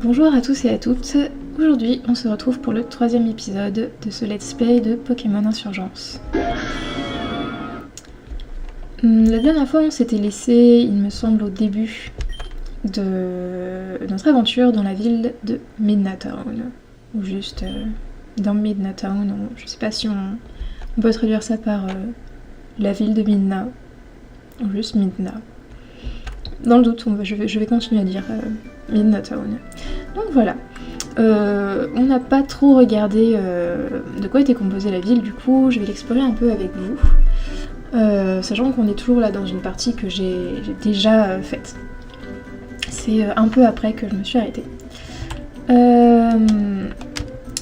Bonjour à tous et à toutes, aujourd'hui on se retrouve pour le 3e épisode de ce let's play de Pokémon Insurgence. La dernière fois on s'était laissé, il me semble, au début de notre aventure dans la ville de Midna Town, ou juste dans Midna Town, je sais pas si on peut traduire ça par la ville de Midna, ou juste Midna. Dans le doute, je vais continuer à dire Midna Town. Donc voilà, on n'a pas trop regardé de quoi était composée la ville, du coup je vais l'explorer un peu avec vous, sachant qu'on est toujours là dans une partie que j'ai déjà faite. C'est un peu après que je me suis arrêtée.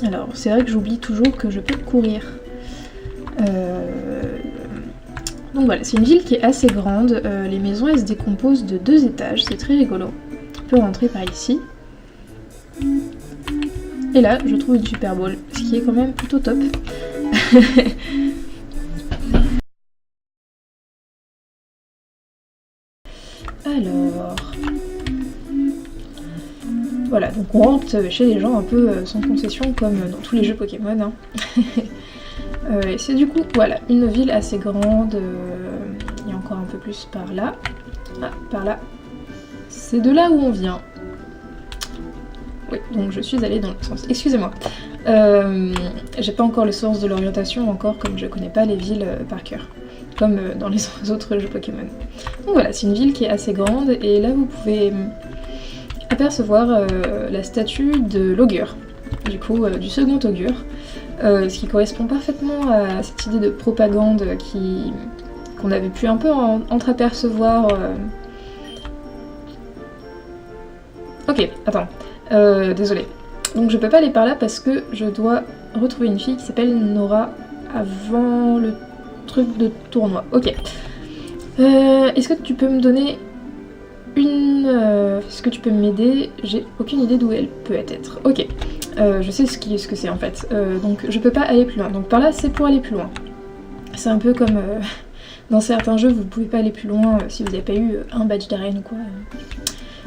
Alors c'est vrai que j'oublie toujours que je peux courir. Donc voilà, c'est une ville qui est assez grande, les maisons elles se décomposent de 2 étages, c'est très rigolo. On peut rentrer par ici. Et là, je trouve une Super Bowl, ce qui est quand même plutôt top. Alors... Voilà, donc on rentre chez les gens un peu sans concession, comme dans tous les jeux Pokémon. Hein. Et c'est du coup, voilà, une ville assez grande. Il y a encore un peu plus par là. Ah, par là. C'est de là où on vient. Oui, donc je suis allée dans le sens. Excusez-moi. J'ai pas encore le sens de l'orientation, encore comme je connais pas les villes par cœur, comme dans les autres jeux Pokémon. Donc voilà, c'est une ville qui est assez grande, et là vous pouvez apercevoir la statue de l'augure, du coup, du second augure, ce qui correspond parfaitement à cette idée de propagande qu'on avait pu un peu entreapercevoir. Ok, attends. Désolée. Donc je peux pas aller par là parce que je dois retrouver une fille qui s'appelle Nora avant le truc de tournoi. Ok. Est-ce que tu peux me donner une... Est-ce que tu peux m'aider? J'ai aucune idée d'où elle peut être. Ok. Je sais ce que c'est en fait. Donc je peux pas aller plus loin. Donc par là c'est pour aller plus loin. C'est un peu comme dans certains jeux, vous pouvez pas aller plus loin si vous n'avez pas eu un badge d'arène ou quoi.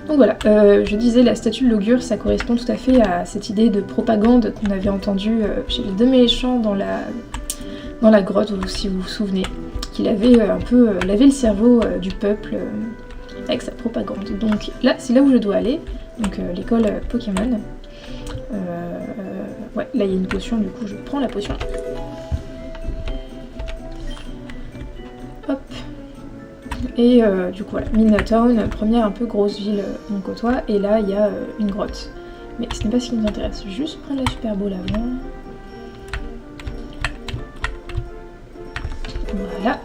Donc voilà, je disais, la statue de l'augure, ça correspond tout à fait à cette idée de propagande qu'on avait entendue chez les 2 méchants dans la grotte, si vous vous souvenez, qu'il avait un peu lavé le cerveau du peuple avec sa propagande. Donc là, c'est là où je dois aller, donc l'école Pokémon. Ouais, là il y a une potion, du coup je prends la potion. Hop. Et du coup voilà, Midna Town, première un peu grosse ville qu'on côtoie, et là il y a une grotte. Mais ce n'est pas ce qui nous intéresse, juste prendre la Super Bowl avant. Voilà.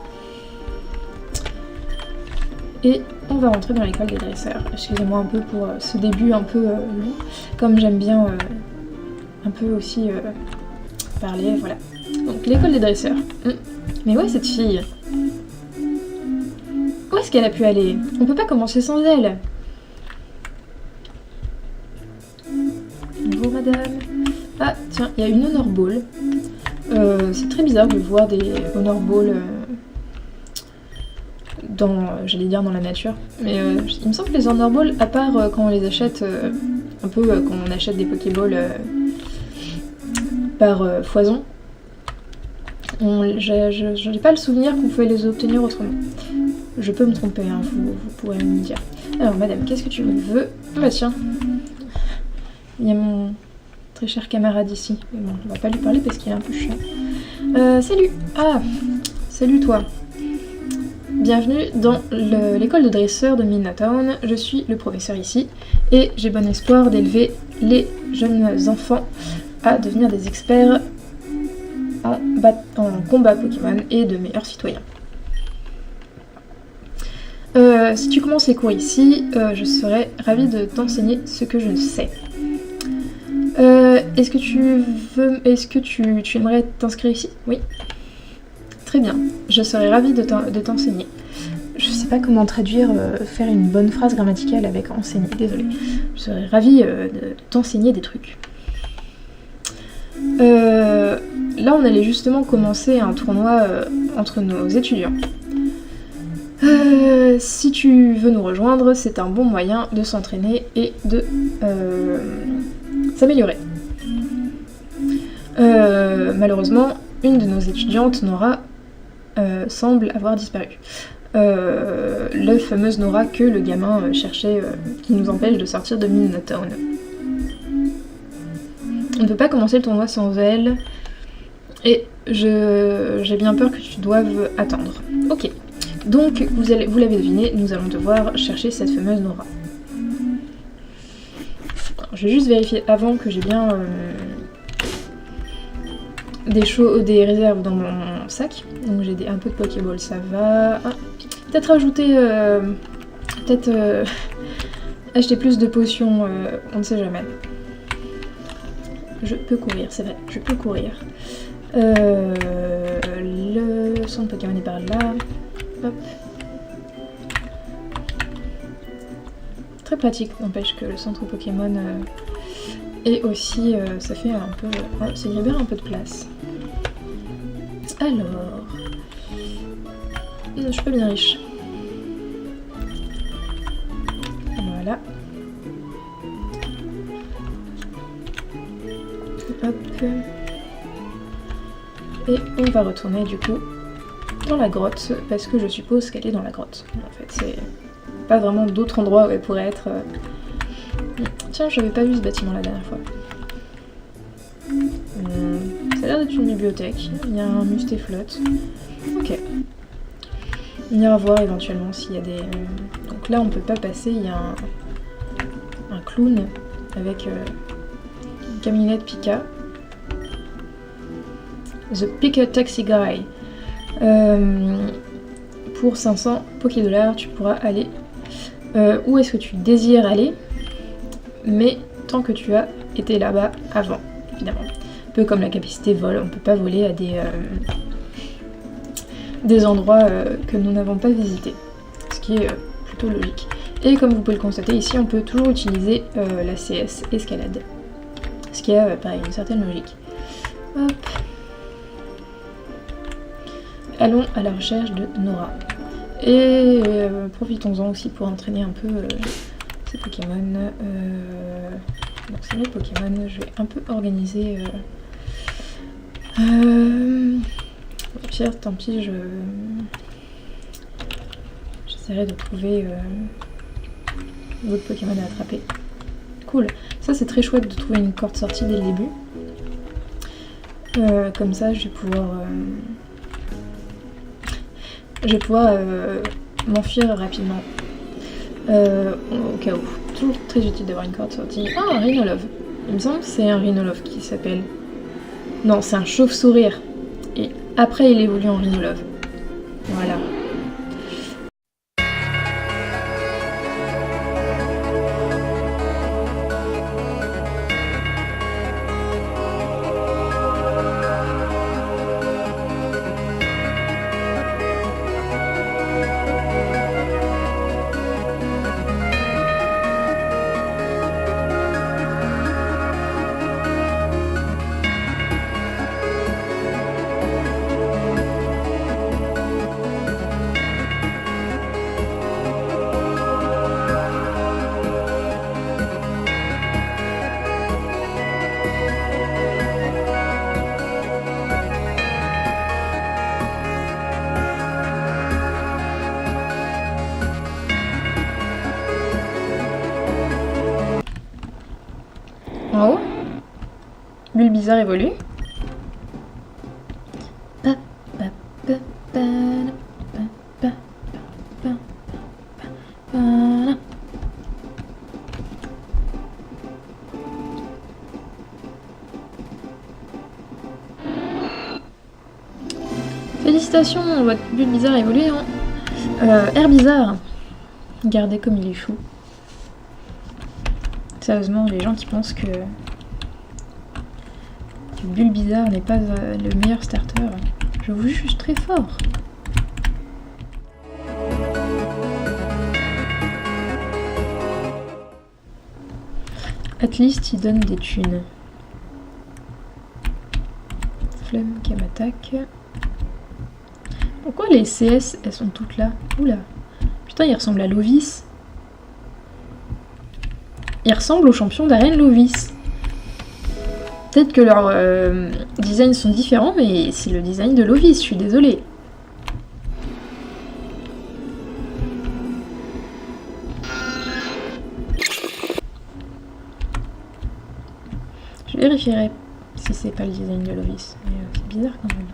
Et on va rentrer dans l'école des dresseurs. Excusez-moi un peu pour ce début un peu long, comme j'aime bien un peu aussi parler, voilà. Donc l'école des dresseurs. Mais ouais, cette fille. Où est-ce qu'elle a pu aller? On peut pas commencer sans elle. Bonjour madame. Ah tiens, il y a une Honor Ball. C'est très bizarre de voir des Honor Ball j'allais dire dans la nature. Mais il me semble que les Honor Ball, à part quand on les achète, un peu quand on achète des Pokéballs par foison, j'ai pas le souvenir qu'on pouvait les obtenir autrement. Je peux me tromper, hein, vous pourrez me dire. Alors madame, qu'est-ce que tu veux? Ah bah tiens, il y a mon très cher camarade ici. Mais bon, on va pas lui parler parce qu'il est un peu chiant. Salut! Ah, salut toi. Bienvenue dans l'école de dresseurs de Midna Town. Je suis le professeur ici et j'ai bon espoir d'élever les jeunes enfants à devenir des experts en combat Pokémon et de meilleurs citoyens. Si tu commences les cours ici, je serais ravie de t'enseigner ce que je sais. Est-ce que tu aimerais t'inscrire ici? Oui. Très bien, je serais ravie de t'enseigner. Je sais pas comment traduire, faire une bonne phrase grammaticale avec enseigner, désolée. Je serais ravie de t'enseigner des trucs. Là on allait justement commencer un tournoi entre nos étudiants. Si tu veux nous rejoindre, c'est un bon moyen de s'entraîner et de s'améliorer. Malheureusement, une de nos étudiantes, Nora, semble avoir disparu. La fameuse Nora que le gamin cherchait, qui nous empêche de sortir de Midnatown. On ne peut pas commencer le tournoi sans elle, et j'ai bien peur que tu doives attendre. Ok, donc vous l'avez deviné, nous allons devoir chercher cette fameuse Nora. Alors, je vais juste vérifier avant que j'ai bien des réserves dans mon sac. Donc j'ai un peu de Pokéball, ça va. Ah, peut-être ajouter... acheter plus de potions, on ne sait jamais. Je peux courir, c'est vrai, je peux courir. Le centre Pokémon est par là. Hop. Très pratique, n'empêche que le centre Pokémon et aussi ça fait un peu... ça libère un peu de place. Alors... je suis pas bien riche. Voilà. Hop. Et on va retourner du coup dans la grotte, parce que je suppose qu'elle est dans la grotte. En fait, c'est pas vraiment d'autre endroit où elle pourrait être. Tiens, j'avais pas vu ce bâtiment la dernière fois. Ça a l'air d'être une bibliothèque. Il y a un mustéflotte. Ok. On ira voir éventuellement s'il y a des... Donc là, on peut pas passer. Il y a un clown avec une camionnette Pika. The Pika Taxi Guy. Pour 500 Pokédollars, tu pourras aller où est-ce que tu désires aller, mais tant que tu as été là-bas avant, évidemment. Un peu comme la capacité vol, on peut pas voler à des endroits que nous n'avons pas visités, ce qui est plutôt logique. Et comme vous pouvez le constater ici, on peut toujours utiliser la CS escalade, ce qui a pareil une certaine logique. Hop. Allons à la recherche de Nora. Et profitons-en aussi pour entraîner un peu ces Pokémon. Donc c'est mes Pokémon, je vais un peu organiser... Au pire, tant pis, j'essaierai de trouver d'autres Pokémon à attraper. Cool. Ça c'est très chouette de trouver une corde sortie dès le début. Comme ça je vais pouvoir m'enfuir rapidement au cas où. Toujours très utile d'avoir une corde sortie. Ah, un Rhinolove. Il me semble que c'est un Rhinolove qui s'appelle. Non, c'est un chauve-sourire. Et après il évolue en Rhinolove. Voilà. En haut, Bulbizarre évolue. Félicitations, votre Bulbizarre évolue en Herbizarre. Regardez comme il est chou. Sérieusement, les gens qui pensent que Bulbizarre n'est pas le meilleur starter, je vous juge très fort. Atlist, il donne des thunes. Flemme qui m'attaque. Pourquoi les CS, elles sont toutes là? Oula. Putain, il ressemble à Lovis. Il ressemble au champion d'arène Lovis. Peut-être que leurs designs sont différents, mais c'est le design de Lovis, je suis désolée. Je vérifierai si c'est pas le design de Lovis. Mais c'est bizarre quand même.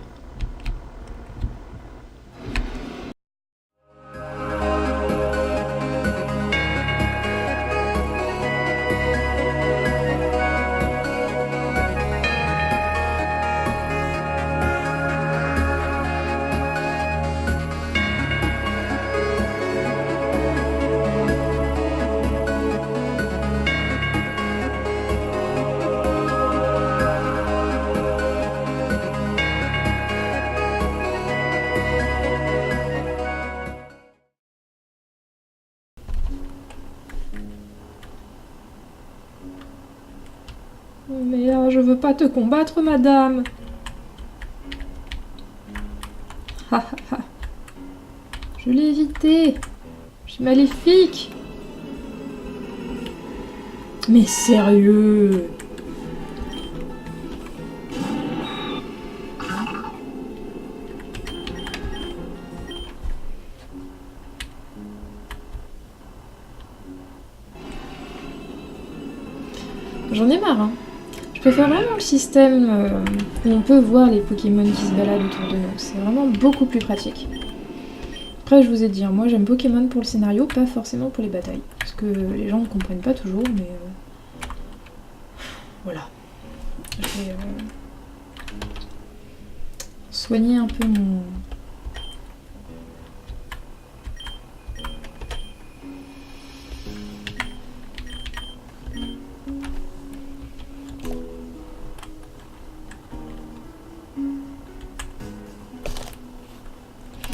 Mais je veux pas te combattre, madame. Ha ha ha. Je l'ai évité. Je suis maléfique. Mais sérieux. J'en ai marre, hein. Je préfère vraiment le système où on peut voir les Pokémon qui se baladent autour de nous. C'est vraiment beaucoup plus pratique. Après, je vous ai dit, moi j'aime Pokémon pour le scénario, pas forcément pour les batailles. Parce que les gens ne comprennent pas toujours, mais... voilà. Je vais soigner un peu mon...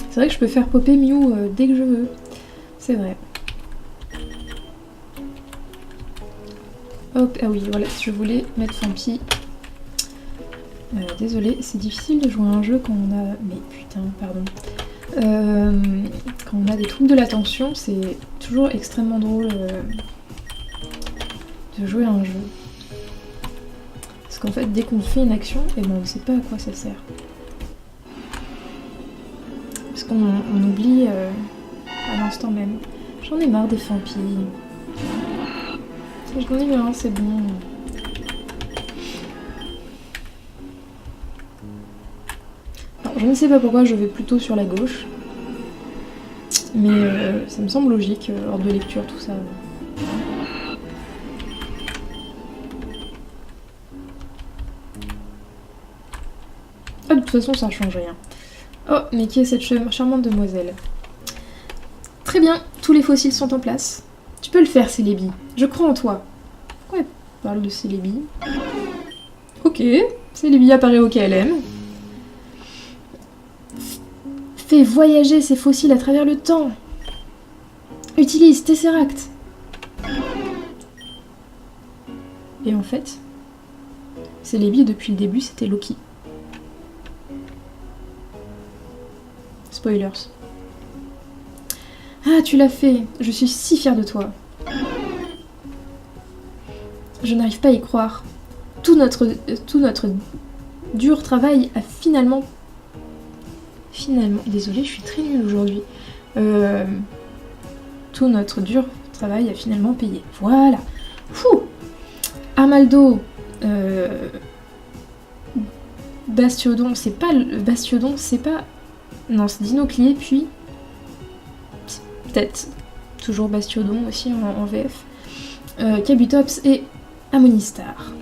C'est vrai que je peux faire popper Mew dès que je veux. C'est vrai. Hop, ah oui, voilà, je voulais mettre Fampi. Désolée, c'est difficile de jouer à un jeu quand on a... Mais putain, pardon. Quand on a des troubles de l'attention, c'est toujours extrêmement drôle de jouer à un jeu. Parce qu'en fait, dès qu'on fait une action, eh ben, on ne sait pas à quoi ça sert. Parce qu'on oublie à l'instant même. J'en ai marre des Fampi. J'en ai marre, c'est bon. Alors, je ne sais pas pourquoi je vais plutôt sur la gauche. Mais ça me semble logique, hors de lecture, tout ça. Ah, de toute façon, ça change rien. Oh, mais qui est cette charmante demoiselle? Très bien, tous les fossiles sont en place. Tu peux le faire, Célébi. Je crois en toi. Pourquoi elle parle de Célébi? Ok, Célébi apparaît au KLM. Fais voyager ces fossiles à travers le temps. Utilise Tesseract. Et en fait, Célébi, depuis le début, c'était Loki. Spoilers. Ah, tu l'as fait. Je suis si fière de toi. Je n'arrive pas à y croire. Tout notre dur travail a finalement... Désolée, je suis très nulle aujourd'hui. Tout notre dur travail a finalement payé. Voilà. Fou. Armaldo. Bastiodon, c'est pas... Bastiodon, c'est pas... Non, c'est Dinoclier, puis... Peut-être. Toujours Bastiodon aussi en VF. Kabutops et Amonistar.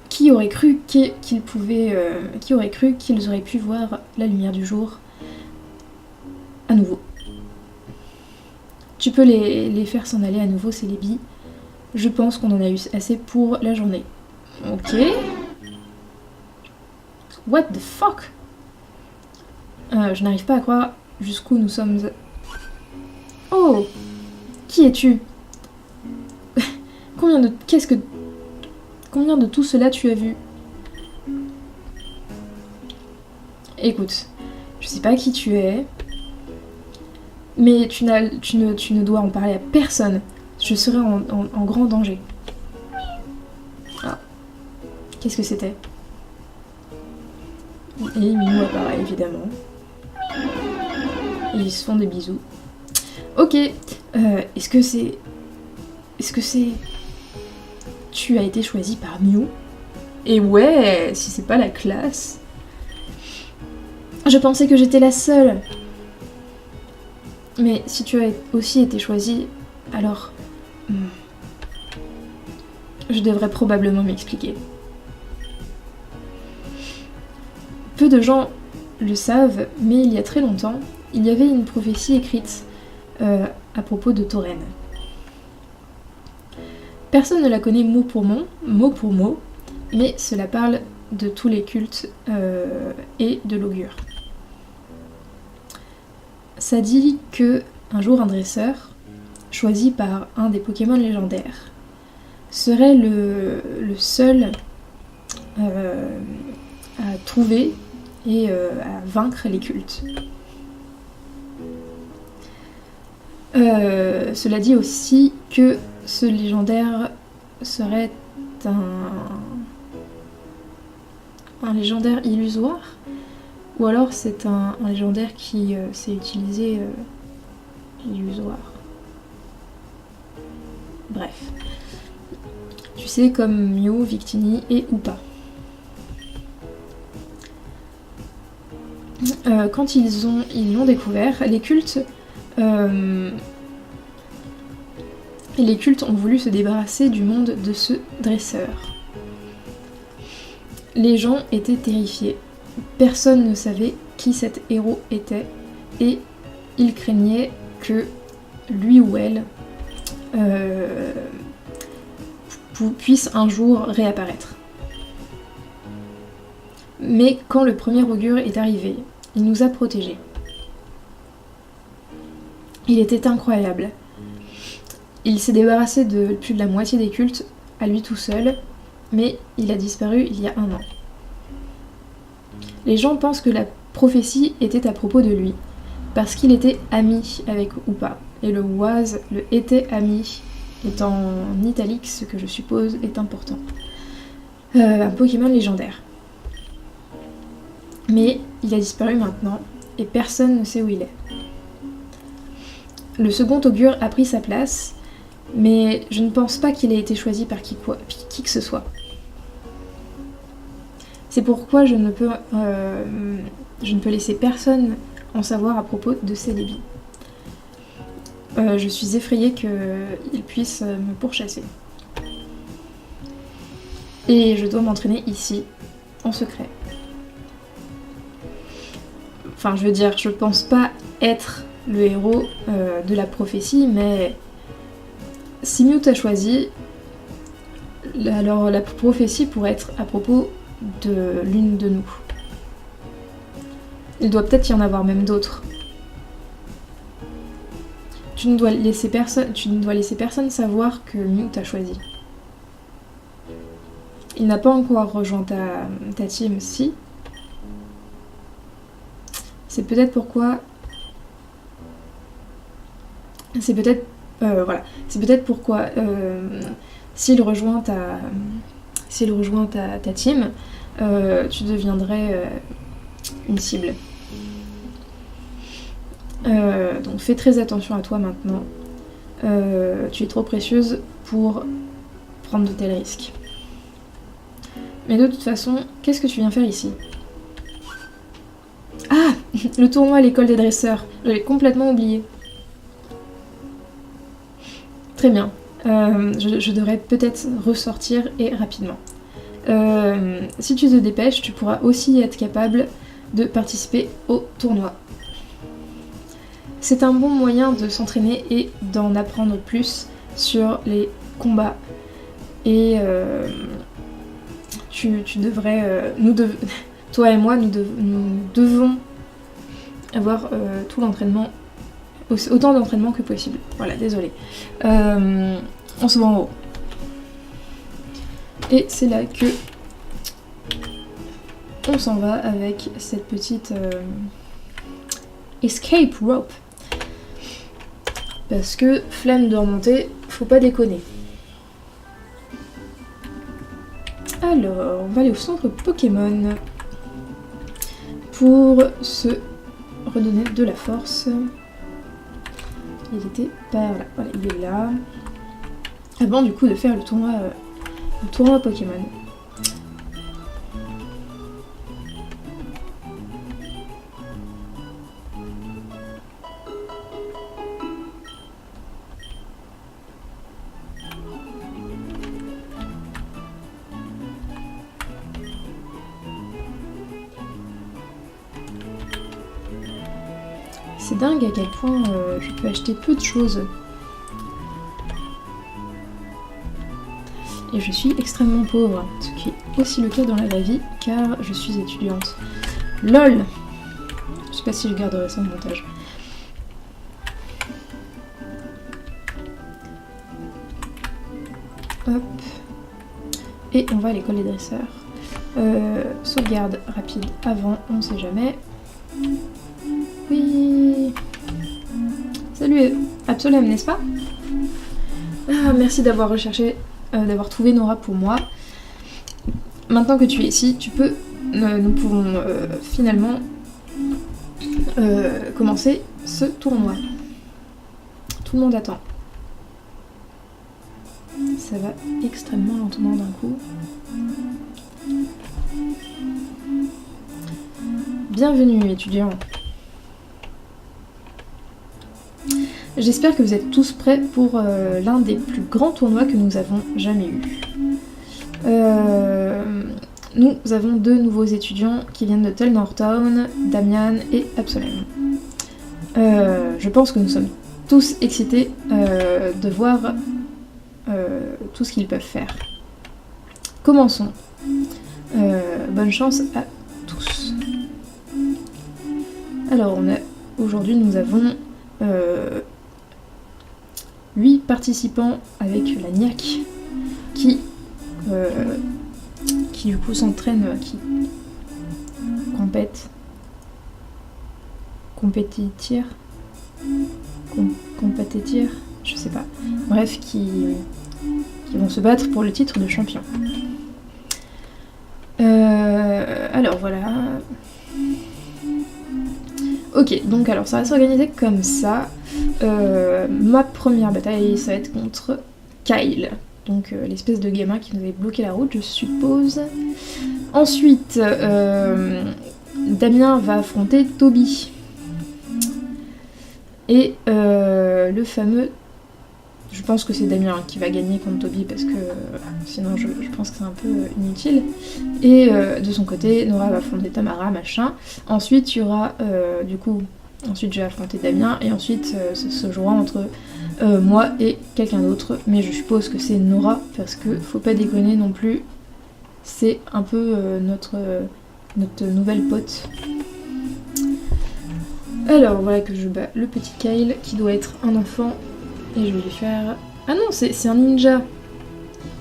Qui aurait cru qu'ils pouvaient... qui aurait cru qu'ils auraient pu voir la lumière du jour à nouveau. Tu peux les faire s'en aller à nouveau, c'est les billes. Je pense qu'on en a eu assez pour la journée. Ok. What the fuck? Je n'arrive pas à croire jusqu'où nous sommes... Oh! Qui es-tu? Combien de tout cela tu as vu? Écoute, je sais pas qui tu es, Mais tu ne dois en parler à personne. Je serai en grand danger. Ah. Qu'est-ce que c'était? Et Minou apparaît, évidemment. Et ils se font des bisous. Ok. Est-ce que c'est... Tu as été choisi par Miou? Et ouais, si c'est pas la classe. Je pensais que j'étais la seule. Mais si tu as aussi été choisie, alors... Je devrais probablement m'expliquer. Peu de gens le savent, mais il y a très longtemps, il y avait une prophétie écrite à propos de Tauren. Personne ne la connaît mot pour mot, mais cela parle de tous les cultes et de l'augure. Ça dit que un jour un dresseur, choisi par un des Pokémon légendaires, serait le seul à trouver et à vaincre les cultes. Cela dit aussi que ce légendaire serait un légendaire illusoire, ou alors c'est un légendaire qui s'est utilisé illusoire. Bref. Tu sais, comme Mew, Victini et Hoopa. Quand ils l'ont découvert, les cultes ont voulu se débarrasser du monde de ce dresseur. Les gens étaient terrifiés. Personne ne savait qui cet héros était et ils craignaient que lui ou elle puisse un jour réapparaître. Mais quand le premier augure est arrivé, il nous a protégés. Il était incroyable. Il s'est débarrassé de plus de la moitié des cultes à lui tout seul, mais il a disparu il y a 1 an. Les gens pensent que la prophétie était à propos de lui, parce qu'il était ami avec Hoopa, et le was, le était ami, est en italique, ce que je suppose est important. Un Pokémon légendaire. Mais il a disparu maintenant, et personne ne sait où il est. Le second augure a pris sa place, mais je ne pense pas qu'il ait été choisi par qui que ce soit. C'est pourquoi je ne peux laisser personne en savoir à propos de ces débits. Je suis effrayée qu'il puisse me pourchasser. Et je dois m'entraîner ici, en secret. Enfin, je veux dire, je pense pas être le héros de la prophétie, mais si Mew t'a choisi, alors la prophétie pourrait être à propos de l'une de nous. Il doit peut-être y en avoir même d'autres. Tu ne dois laisser personne savoir que Mew t'a choisi. Il n'a pas encore rejoint ta team, si. C'est peut-être pourquoi... C'est peut-être pourquoi s'il rejoint ta team, tu deviendrais une cible. Donc fais très attention à toi maintenant. Tu es trop précieuse pour prendre de tels risques. Mais de toute façon, qu'est-ce que tu viens faire ici? Ah, le tournoi à l'école des dresseurs. J'avais complètement oublié. Très bien. Je devrais peut-être ressortir et rapidement. Si tu te dépêches, tu pourras aussi être capable de participer au tournoi. C'est un bon moyen de s'entraîner et d'en apprendre plus sur les combats. Et tu devrais... toi et moi, nous devons avoir tout l'entraînement, autant d'entraînement que possible. Voilà, désolée. On se voit en haut. Et c'est là que on s'en va avec cette petite escape rope. Parce que flemme de remonter, faut pas déconner. Alors, on va aller au centre Pokémon pour se redonner de la force. Il était par là, voilà, il est là. Avant du coup de faire le tournoi Pokémon. C'est dingue à quel point je peux acheter peu de choses. Et je suis extrêmement pauvre, ce qui est aussi le cas dans la vraie vie, car je suis étudiante. LOL! Je sais pas si je garderai ça en montage. Hop. Et on va à l'école des dresseurs. Sauvegarde rapide avant, on sait jamais. Oui. Salut Absolem, n'est-ce pas? Ah, merci d'avoir recherché, d'avoir trouvé Nora pour moi. Maintenant que tu es ici, tu peux, nous pouvons finalement commencer ce tournoi. Tout le monde attend. Ça va extrêmement lentement d'un coup. Bienvenue étudiants. J'espère que vous êtes tous prêts pour l'un des plus grands tournois que nous avons jamais eu. Nous avons 2 nouveaux étudiants qui viennent de Telnor Town, Damian et Absolem. Je pense que nous sommes tous excités de voir tout ce qu'ils peuvent faire. Commençons. Bonne chance à tous. Alors, aujourd'hui, nous avons 8 participants avec la NIAC qui du coup s'entraînent, qui compétitir, je sais pas. Bref, qui vont se battre pour le titre de champion. Alors voilà. Ok, donc alors ça va s'organiser comme ça. Ma première bataille, ça va être contre Kyle. Donc l'espèce de gamin qui nous avait bloqué la route, je suppose. Ensuite, Damien va affronter Toby. Et le fameux... Je pense que c'est Damien qui va gagner contre Toby parce que sinon je pense que c'est un peu inutile. Et de son côté, Nora va affronter Tamara, machin. Ensuite, il y aura du coup... Ensuite, j'ai affronté Damien et ensuite, ça se jouera entre moi et quelqu'un d'autre. Mais je suppose que c'est Nora parce que faut pas déconner non plus. C'est un peu notre nouvelle pote. Alors, voilà que je bats le petit Kyle qui doit être un enfant. Et je vais lui faire... Ah non, c'est un ninja.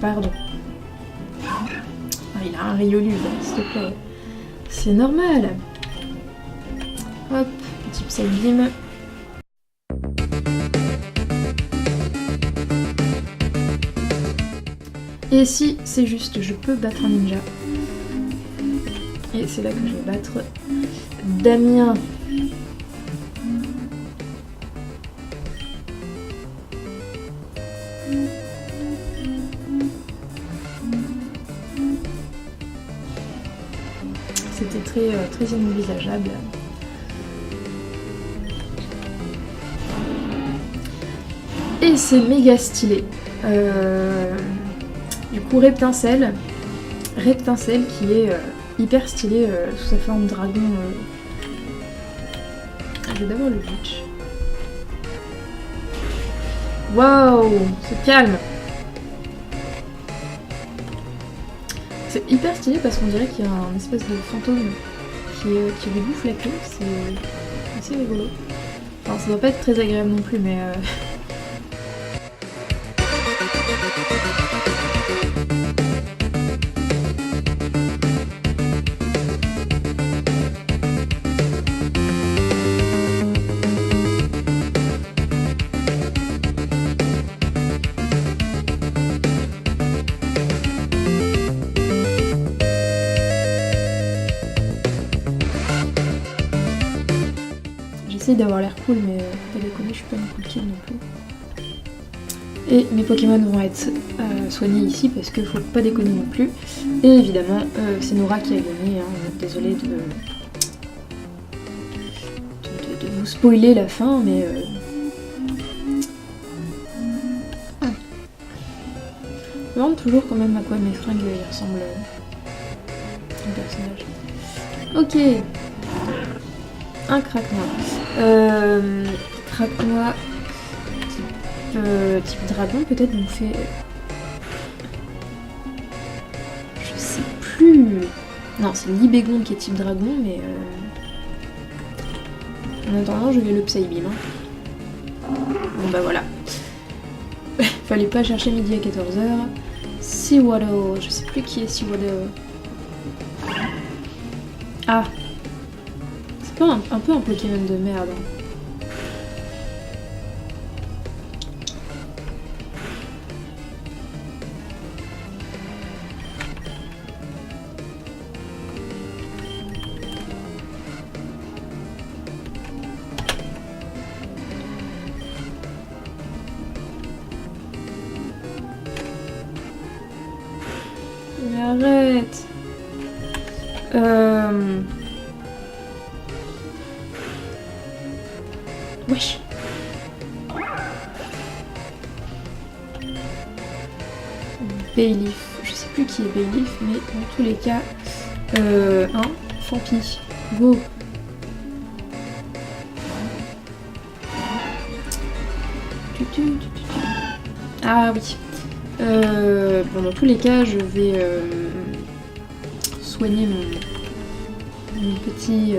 Pardon. Ah, il a un Riolu, s'il te plaît. C'est normal. Hop, petit Psybeam. Et si c'est juste, je peux battre un ninja. Et c'est là que je vais battre Damien. C'était très inenvisageable. Et c'est méga stylé. Du coup, Reptincelle qui est hyper stylé sous sa forme dragon. Je vais d'abord le glitch. Waouh, c'est calme. C'est hyper stylé parce qu'on dirait qu'il y a un espèce de fantôme qui lui bouffe la queue, c'est assez rigolo. Enfin, ça doit pas être très agréable non plus, mais... j'essaye d'avoir l'air cool, mais pas déconner, je suis pas une cool kid non plus. Et mes Pokémon vont être soignés ici parce qu'il faut pas déconner non plus. Et évidemment, c'est Nora qui a gagné. Hein. Désolée de vous spoiler la fin, mais... Je me demande toujours quand même à quoi mes fringues ils ressemblent au personnage. Ok. Un craque-noix. Craque-noix type dragon peut-être nous fait... Je sais plus... Non, c'est Libégon qui est type dragon, mais... En attendant, je vais le Psybeam. Hein. Bon bah voilà. Fallait pas chercher midi à 14h. Sewaddle, je sais plus qui est Sewaddle. Ah! C'est pas un peu un Pokémon de merde. Hein. Mais arrête. Wesh. Bayleaf. Je sais plus qui est Bayleaf, mais dans tous les cas... un Fampi. Go. Ah oui. Bon, dans tous les cas, je vais soigner mon petit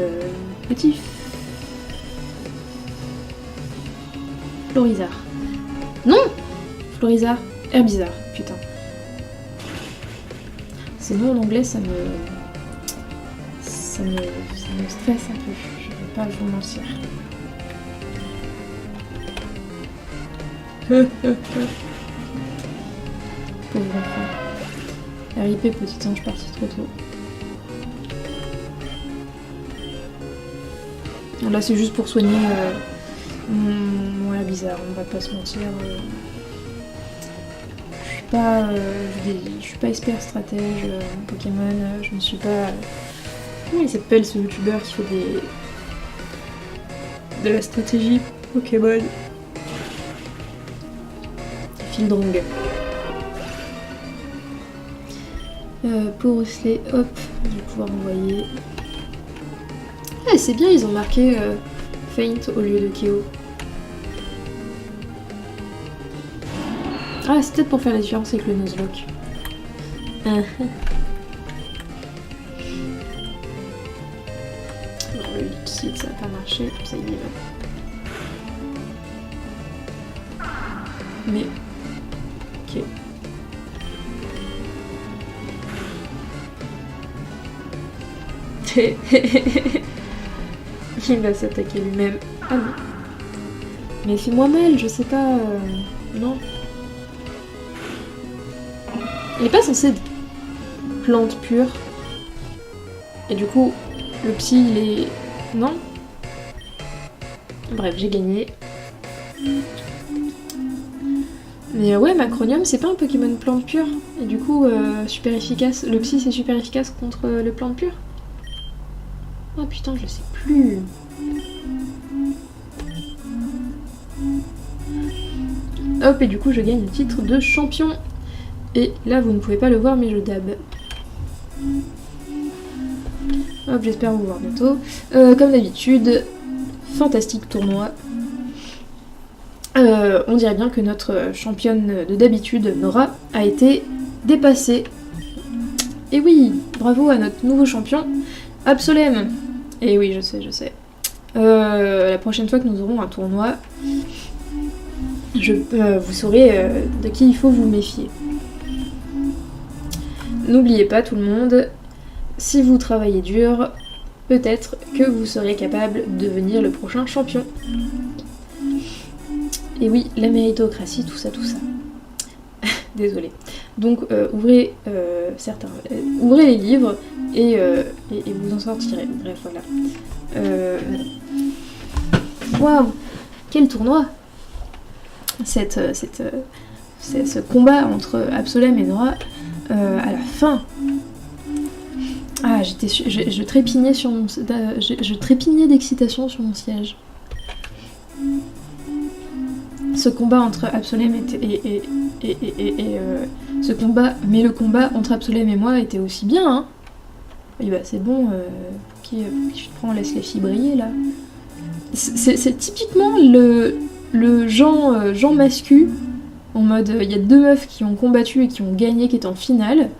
Florizard. Non, Florizard, Herbizarre, putain. Ces noms en anglais, ça me stresse un peu. Je ne vais pas vous mentir. Pauvre enfant. RIP petit ange parti trop tôt. Là c'est juste pour soigner mon Herbizarre, on va pas se mentir. Je suis pas expert stratège Pokémon, je ne suis pas... Comment il s'appelle ce youtubeur qui fait de la stratégie Pokémon? Fildrong. Pour Huxley, hop, je vais pouvoir envoyer. Ah, c'est bien, ils ont marqué Feint au lieu de KO. Ah, c'est peut-être pour faire la différence avec le Nuzlocke. Non, le Leech ça n'a pas marché, ça y est. Mais... Ok. Il va s'attaquer lui-même. Ah non. Mais fais-moi mal, je sais pas... Non. Il est pas censé être plante pure. Et du coup, le psy, il est... Non. Bref, j'ai gagné. Mais ouais, Macronium, c'est pas un Pokémon plante pure. Et du coup, super efficace. Le psy, c'est super efficace contre le plante pure. Oh putain, je sais plus. Hop, et du coup, je gagne le titre de champion. Et là, vous ne pouvez pas le voir, mais je dab. Hop, j'espère vous voir bientôt. Comme d'habitude, fantastique tournoi. On dirait bien que notre championne de d'habitude, Nora, a été dépassée. Et oui, bravo à notre nouveau champion, Absolem. Et oui, je sais. La prochaine fois que nous aurons un tournoi, vous saurez de qui il faut vous méfier. N'oubliez pas tout le monde, si vous travaillez dur, peut-être que vous serez capable de devenir le prochain champion. Et oui, la méritocratie, tout ça. Désolée. Donc ouvrez les livres et vous en sortirez. Bref, voilà. Waouh, quel tournoi! Ce combat entre Absolem et Nora à la fin. Ah, je trépignais sur mon, je trépignais d'excitation sur mon siège. Ce combat entre Absolem et ce combat, mais le combat entre Absolem et moi était aussi bien, hein. Et bah c'est bon, qui je te prends, laisse les filles briller là. C'est typiquement le Jean Mascu, en mode il y a deux meufs qui ont combattu et qui ont gagné, qui étaient en finale,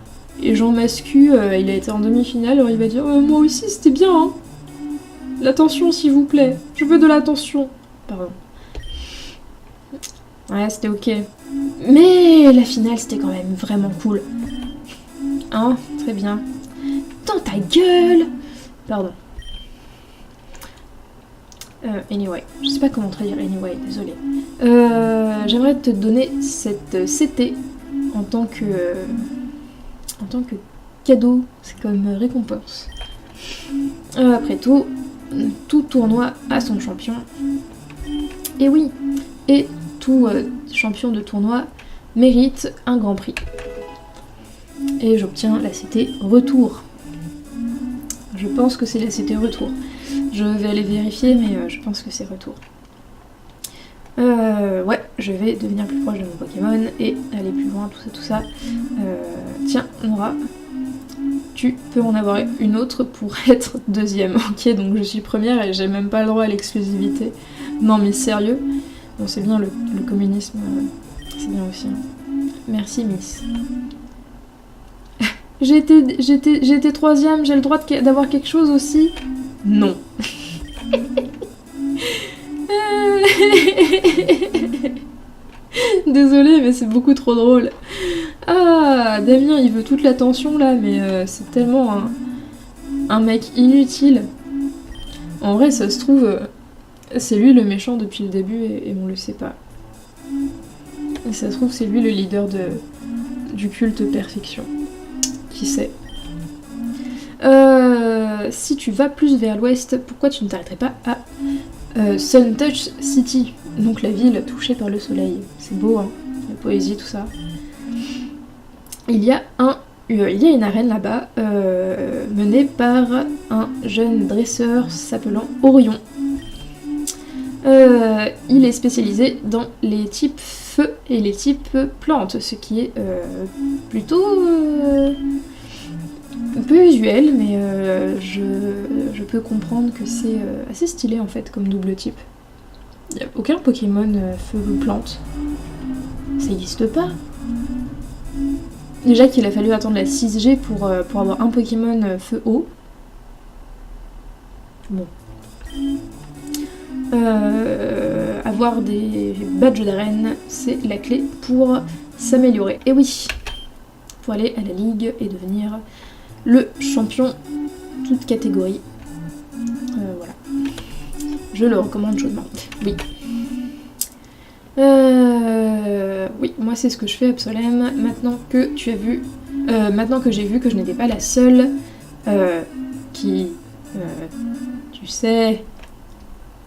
et Jean Mascu il a été en demi-finale, alors il va dire moi aussi c'était bien, hein. L'attention s'il vous plaît, je veux de l'attention. Pardon. Ouais, c'était ok. Mais la finale c'était quand même vraiment cool. Hein, très bien. Dans ta gueule! Pardon. Anyway, je sais pas comment traduire anyway, désolée. J'aimerais te donner cette CT en tant que cadeau, c'est comme récompense. Après tout tournoi a son champion. Et oui, et tout champion de tournoi mérite un grand prix. Et j'obtiens la CT retour. Je pense que c'est la CT retour. Je vais aller vérifier, mais je pense que c'est retour. Ouais, je vais devenir plus proche de mon Pokémon et aller plus loin, tout ça. Tiens, Nora, tu peux en avoir une autre pour être deuxième. Ok, donc je suis première et j'ai même pas le droit à l'exclusivité. Non mais sérieux. Bon, c'est bien le communisme, c'est bien aussi. Merci Miss. J'ai été troisième, j'ai le droit d'avoir quelque chose aussi? Non. Désolée, mais c'est beaucoup trop drôle. Ah, Damien, il veut toute l'attention là, mais c'est tellement un mec inutile. En vrai, ça se trouve, c'est lui le méchant depuis le début et on le sait pas. Et ça se trouve, c'est lui le leader du culte perfection. Qui sait. Si tu vas plus vers l'ouest, pourquoi tu ne t'arrêterais pas à Sun Touch City, donc la ville touchée par le soleil. C'est beau, hein, la poésie, tout ça. Il y a une arène là-bas, menée par un jeune dresseur s'appelant Orion. Il est spécialisé dans les types feu et les types plantes, ce qui est plutôt peu usuel, mais je peux comprendre que c'est assez stylé en fait comme double type. Il n'y a aucun Pokémon feu ou plante. Ça n'existe pas. Déjà qu'il a fallu attendre la 6G pour avoir un Pokémon feu-eau. Bon. Avoir des badges d'arène, c'est la clé pour s'améliorer. Et oui, pour aller à la ligue et devenir le champion toute catégorie. Voilà. Je le recommande chaudement. Oui. Oui, moi c'est ce que je fais, Absolem. Maintenant que tu as vu, maintenant que j'ai vu que je n'étais pas la seule qui, tu sais,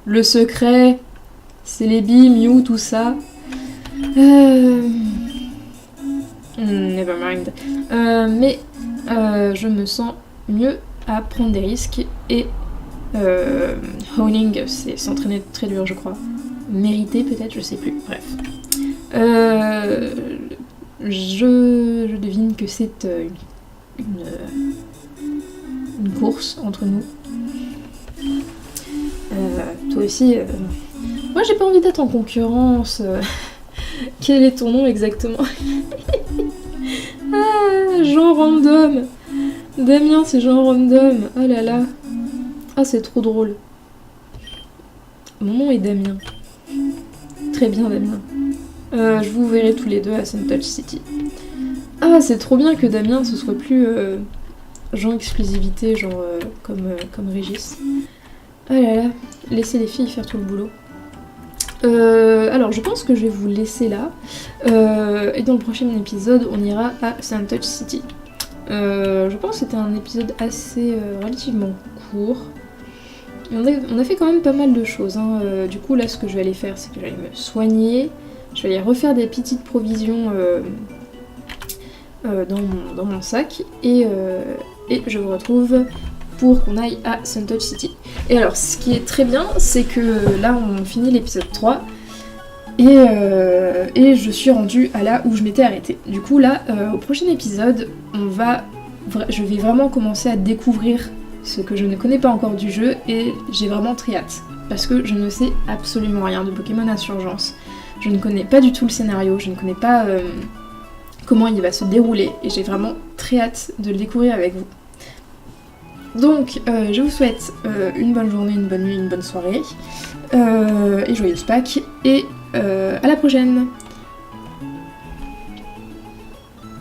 le secret, c'est les billes, Mew, tout ça. Never mind. Mais je me sens mieux à prendre des risques et honing, c'est s'entraîner très dur, je crois. Mériter peut-être, je sais plus. Bref. Je devine que c'est une course entre nous. Toi aussi. Moi, j'ai pas envie d'être en concurrence. Quel est ton nom exactement? Ah, Jean Random. Damien, c'est Jean Random. Oh là là. Ah, c'est trop drôle. Mon nom est Damien. Très bien, Damien. Je vous verrai tous les deux à Sun Touch City. Ah, c'est trop bien que Damien, ce soit plus Jean exclusivité, genre comme Régis. Ah là là, laissez les filles faire tout le boulot. Alors, je pense que je vais vous laisser là. Et dans le prochain épisode, on ira à Sun Touch City. Je pense que c'était un épisode assez relativement court. On a fait quand même pas mal de choses. Hein. Du coup, là, ce que je vais aller faire, c'est que je vais aller me soigner. Je vais aller refaire des petites provisions dans mon sac. Et je vous retrouve pour qu'on aille à Suntouch City. Et alors, ce qui est très bien, c'est que là, on finit l'épisode 3. Et je suis rendue à là où je m'étais arrêtée. Du coup, là, au prochain épisode, je vais vraiment commencer à découvrir ce que je ne connais pas encore du jeu et j'ai vraiment très hâte. Parce que je ne sais absolument rien de Pokémon Insurgence. Je ne connais pas du tout le scénario, je ne connais pas comment il va se dérouler et j'ai vraiment très hâte de le découvrir avec vous. Donc, je vous souhaite une bonne journée, une bonne nuit, une bonne soirée et joyeuse Pâques et à la prochaine.